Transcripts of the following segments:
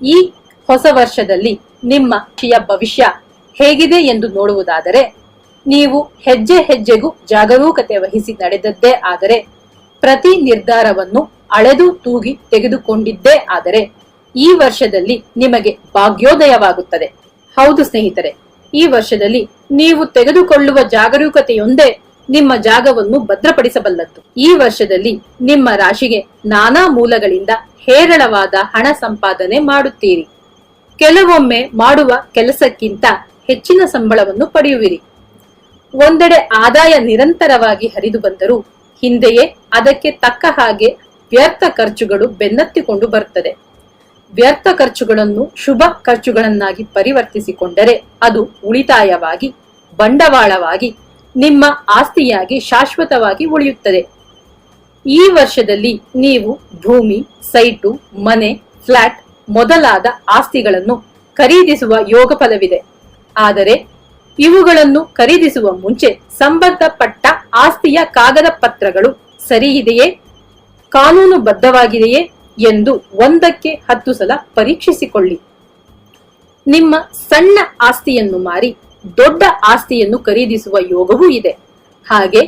ಈ ಹೊಸ ವರ್ಷದಲ್ಲಿ ನಿಮ್ಮ ಭವಿಷ್ಯ ಹೇಗಿದೆ ಎಂದು ನೋಡುವುದಾದರೆ, ನೀವು ಹೆಜ್ಜೆ ಹೆಜ್ಜೆಗೂ ಜಾಗರೂಕತೆ ವಹಿಸಿ ನಡೆದದ್ದೇ ಆದರೆ, ಪ್ರತಿ ನಿರ್ಧಾರವನ್ನು ಅಳೆದು ತೂಗಿ ತೆಗೆದುಕೊಂಡಿದ್ದೇ ಆದರೆ, ಈ ವರ್ಷದಲ್ಲಿ ನಿಮಗೆ ಭಾಗ್ಯೋದಯವಾಗುತ್ತದೆ. ಹೌದು ಸ್ನೇಹಿತರೆ, ಈ ವರ್ಷದಲ್ಲಿ ನೀವು ತೆಗೆದುಕೊಳ್ಳುವ ಜಾಗರೂಕತೆಯೊಂದೇ ನಿಮ್ಮ ಜಾಗವನ್ನು ಭದ್ರಪಡಿಸಬಲ್ಲದ್ದು. ಈ ವರ್ಷದಲ್ಲಿ ನಿಮ್ಮ ರಾಶಿಗೆ ನಾನಾ ಮೂಲಗಳಿಂದ ಹೇರಳವಾದ ಹಣ ಸಂಪಾದನೆ ಮಾಡುತ್ತೀರಿ. ಕೆಲವೊಮ್ಮೆ ಮಾಡುವ ಕೆಲಸಕ್ಕಿಂತ ಹೆಚ್ಚಿನ ಸಂಬಳವನ್ನು ಪಡೆಯುವಿರಿ. ಒಂದೆಡೆ ಆದಾಯ ನಿರಂತರವಾಗಿ ಹರಿದು ಬಂದರೂ ಹಿಂದೆಯೇ ಅದಕ್ಕೆ ತಕ್ಕ ಹಾಗೆ ವ್ಯರ್ಥ ಖರ್ಚುಗಳು ಬೆನ್ನತ್ತಿಕೊಂಡು ಬರುತ್ತದೆ. ವ್ಯರ್ಥ ಖರ್ಚುಗಳನ್ನು ಶುಭ ಖರ್ಚುಗಳನ್ನಾಗಿ ಪರಿವರ್ತಿಸಿಕೊಂಡರೆ ಅದು ಉಳಿತಾಯವಾಗಿ, ಬಂಡವಾಳವಾಗಿ, ನಿಮ್ಮ ಆಸ್ತಿಯಾಗಿ ಶಾಶ್ವತವಾಗಿ ಉಳಿಯುತ್ತದೆ. ಈ ವರ್ಷದಲ್ಲಿ ನೀವು ಭೂಮಿ, ಸೈಟು, ಮನೆ, ಫ್ಲಾಟ್ ಮೊದಲಾದ ಆಸ್ತಿಗಳನ್ನು ಖರೀದಿಸುವ ಯೋಗ ಫಲವಿದೆ. ಆದರೆ ಇವುಗಳನ್ನು ಖರೀದಿಸುವ ಮುಂಚೆ ಸಂಬಂಧಪಟ್ಟ ಆಸ್ತಿಯ ಕಾಗದ ಪತ್ರಗಳು ಸರಿಯಿದೆಯೇ, ಕಾನೂನುಬದ್ಧವಾಗಿದೆಯೇ ಎಂದು 1ಕ್ಕೆ 10 ಸಲ ಪರೀಕ್ಷಿಸಿಕೊಳ್ಳಿ. ನಿಮ್ಮ ಸಣ್ಣ ಆಸ್ತಿಯನ್ನು ಮಾರಿ ದೊಡ್ಡ ಆಸ್ತಿಯನ್ನು ಖರೀದಿಸುವ ಯೋಗವೂ ಇದೆ. ಹಾಗೆ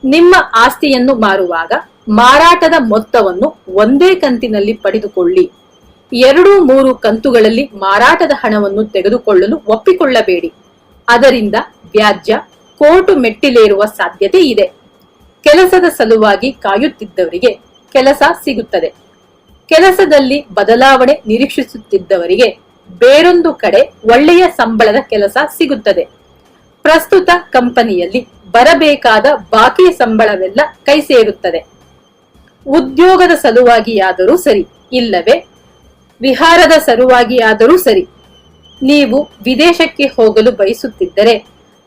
ನಿಮ್ಮ ಆಸ್ತಿಯನ್ನು ಮಾರುವಾಗ ಮಾರಾಟದ ಮೊತ್ತವನ್ನು ಒಂದೇ ಕಂತಿನಲ್ಲಿ ಪಡೆದುಕೊಳ್ಳಿ. 2-3 ಕಂತುಗಳಲ್ಲಿ ಮಾರಾಟದ ಹಣವನ್ನು ತೆಗೆದುಕೊಳ್ಳಲು ಒಪ್ಪಿಕೊಳ್ಳಬೇಡಿ. ಅದರಿಂದ ವ್ಯಾಜ್ಯ, ಕೋರ್ಟು ಮೆಟ್ಟಿಲೇರುವ ಸಾಧ್ಯತೆ ಇದೆ. ಕೆಲಸದ ಸಲುವಾಗಿ ಕಾಯುತ್ತಿದ್ದವರಿಗೆ ಕೆಲಸ ಸಿಗುತ್ತದೆ. ಕೆಲಸದಲ್ಲಿ ಬದಲಾವಣೆ ನಿರೀಕ್ಷಿಸುತ್ತಿದ್ದವರಿಗೆ ಬೇರೊಂದು ಕಡೆ ಒಳ್ಳೆಯ ಸಂಬಳದ ಕೆಲಸ ಸಿಗುತ್ತದೆ. ಪ್ರಸ್ತುತ ಕಂಪನಿಯಲ್ಲಿ ಬರಬೇಕಾದ ಬಾಕಿ ಸಂಬಳವೆಲ್ಲ ಕೈ ಸೇರುತ್ತದೆ. ಉದ್ಯೋಗದ ಸಲುವಾಗಿಯಾದರೂ ಸರಿ, ಇಲ್ಲವೇ ವಿಹಾರದ ಸಲುವಾಗಿಯಾದರೂ ಸರಿ, ನೀವು ವಿದೇಶಕ್ಕೆ ಹೋಗಲು ಬಯಸುತ್ತಿದ್ದರೆ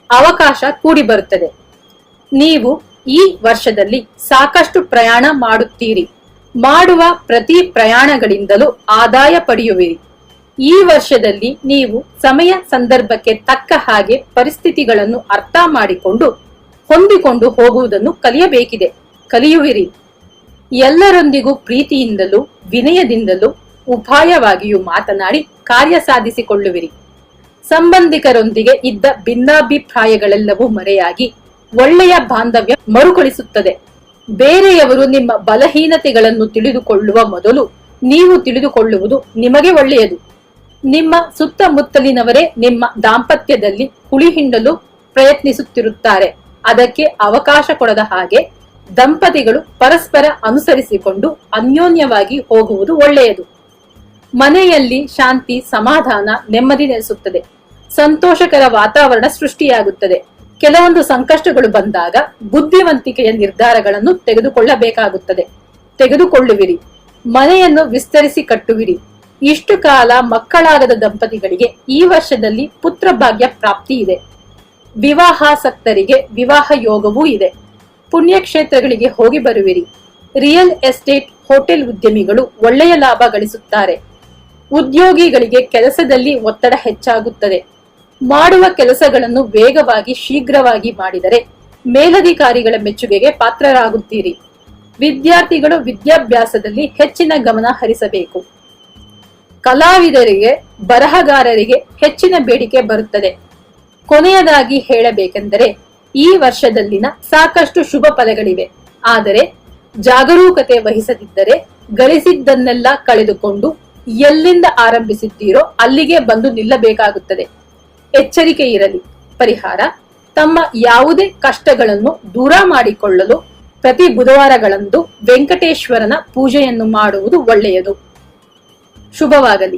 ಅವಕಾಶ ಕೂಡಿ ಬರುತ್ತದೆ. ನೀವು ಈ ವರ್ಷದಲ್ಲಿ ಸಾಕಷ್ಟು ಪ್ರಯಾಣ ಮಾಡುತ್ತೀರಿ. ಮಾಡುವ ಪ್ರತಿ ಪ್ರಯಾಣಗಳಿಂದಲೂ ಆದಾಯ ಪಡೆಯುವಿರಿ. ಈ ವರ್ಷದಲ್ಲಿ ನೀವು ಸಮಯ ಸಂದರ್ಭಕ್ಕೆ ತಕ್ಕ ಹಾಗೆ ಪರಿಸ್ಥಿತಿಗಳನ್ನು ಅರ್ಥ ಮಾಡಿಕೊಂಡು ಹೊಂದಿಕೊಂಡು ಹೋಗುವುದನ್ನು ಕಲಿಯುವಿರಿ. ಎಲ್ಲರೊಂದಿಗೂ ಪ್ರೀತಿಯಿಂದಲೂ ವಿನಯದಿಂದಲೂ ಉಪಾಯವಾಗಿಯೂ ಮಾತನಾಡಿ ಕಾರ್ಯ ಸಾಧಿಸಿಕೊಳ್ಳುವಿರಿ. ಸಂಬಂಧಿಕರೊಂದಿಗೆ ಇದ್ದ ಭಿನ್ನಾಭಿಪ್ರಾಯಗಳೆಲ್ಲವೂ ಮರೆಯಾಗಿ ಒಳ್ಳೆಯ ಬಾಂಧವ್ಯ ಮರುಕಳಿಸುತ್ತದೆ. ಬೇರೆಯವರು ನಿಮ್ಮ ಬಲಹೀನತೆಗಳನ್ನು ತಿಳಿದುಕೊಳ್ಳುವ ಮೊದಲು ನೀವು ತಿಳಿದುಕೊಳ್ಳುವುದು ನಿಮಗೆ ಒಳ್ಳೆಯದು. ನಿಮ್ಮ ಸುತ್ತಮುತ್ತಲಿನವರೇ ನಿಮ್ಮ ದಾಂಪತ್ಯದಲ್ಲಿ ಹುಳಿ ಹಿಂಡಲು ಪ್ರಯತ್ನಿಸುತ್ತಿರುತ್ತಾರೆ. ಅದಕ್ಕೆ ಅವಕಾಶ ಕೊಡದ ಹಾಗೆ ದಂಪತಿಗಳು ಪರಸ್ಪರ ಅನುಸರಿಸಿಕೊಂಡು ಅನ್ಯೋನ್ಯವಾಗಿ ಹೋಗುವುದು ಒಳ್ಳೆಯದು. ಮನೆಯಲ್ಲಿ ಶಾಂತಿ, ಸಮಾಧಾನ, ನೆಮ್ಮದಿ ನೆಲೆಸುತ್ತದೆ. ಸಂತೋಷಕರ ವಾತಾವರಣ ಸೃಷ್ಟಿಯಾಗುತ್ತದೆ. ಕೆಲವೊಂದು ಸಂಕಷ್ಟಗಳು ಬಂದಾಗ ಬುದ್ಧಿವಂತಿಕೆಯ ನಿರ್ಧಾರಗಳನ್ನು ತೆಗೆದುಕೊಳ್ಳುವಿರಿ. ಮನೆಯನ್ನು ವಿಸ್ತರಿಸಿ ಕಟ್ಟುವಿರಿ. ಇಷ್ಟು ಕಾಲ ಮಕ್ಕಳಾಗದ ದಂಪತಿಗಳಿಗೆ ಈ ವರ್ಷದಲ್ಲಿ ಪುತ್ರ ಭಾಗ್ಯ ಪ್ರಾಪ್ತಿ ಇದೆ. ವಿವಾಹಾಸಕ್ತರಿಗೆ ವಿವಾಹ ಯೋಗವೂ ಇದೆ. ಪುಣ್ಯಕ್ಷೇತ್ರಗಳಿಗೆ ಹೋಗಿ ಬರುವಿರಿ. ರಿಯಲ್ ಎಸ್ಟೇಟ್, ಹೋಟೆಲ್ ಉದ್ಯಮಿಗಳು ಒಳ್ಳೆಯ ಲಾಭ ಗಳಿಸುತ್ತಾರೆ. ಉದ್ಯೋಗಿಗಳಿಗೆ ಕೆಲಸದಲ್ಲಿ ಒತ್ತಡ ಹೆಚ್ಚಾಗುತ್ತದೆ. ಮಾಡುವ ಕೆಲಸಗಳನ್ನು ವೇಗವಾಗಿ, ಶೀಘ್ರವಾಗಿ ಮಾಡಿದರೆ ಮೇಲಧಿಕಾರಿಗಳ ಮೆಚ್ಚುಗೆಗೆ ಪಾತ್ರರಾಗುತ್ತೀರಿ. ವಿದ್ಯಾರ್ಥಿಗಳು ವಿದ್ಯಾಭ್ಯಾಸದಲ್ಲಿ ಹೆಚ್ಚಿನ ಗಮನ ಹರಿಸಬೇಕು. ಕಲಾವಿದರಿಗೆ, ಬರಹಗಾರರಿಗೆ ಹೆಚ್ಚಿನ ಬೇಡಿಕೆ ಬರುತ್ತದೆ. ಕೊನೆಯದಾಗಿ ಹೇಳಬೇಕೆಂದರೆ, ಈ ವರ್ಷದಲ್ಲಿನ ಸಾಕಷ್ಟು ಶುಭ ಫಲಗಳಿವೆ. ಆದರೆ ಜಾಗರೂಕತೆ ವಹಿಸದಿದ್ದರೆ ಗಳಿಸಿದ್ದನ್ನೆಲ್ಲ ಕಳೆದುಕೊಂಡು ಎಲ್ಲಿಂದ ಆರಂಭಿಸಿದ್ದೀರೋ ಅಲ್ಲಿಗೆ ಬಂದು ನಿಲ್ಲಬೇಕಾಗುತ್ತದೆ. ಎಚ್ಚರಿಕೆ ಇರಲಿ. ಪರಿಹಾರ: ತಮ್ಮ ಯಾವುದೇ ಕಷ್ಟಗಳನ್ನು ದೂರ ಮಾಡಿಕೊಳ್ಳಲು ಪ್ರತಿ ಬುಧವಾರಗಳಂದು ವೆಂಕಟೇಶ್ವರನ ಪೂಜೆಯನ್ನು ಮಾಡುವುದು ಒಳ್ಳೆಯದು. ಶುಭವಾಗಲಿ.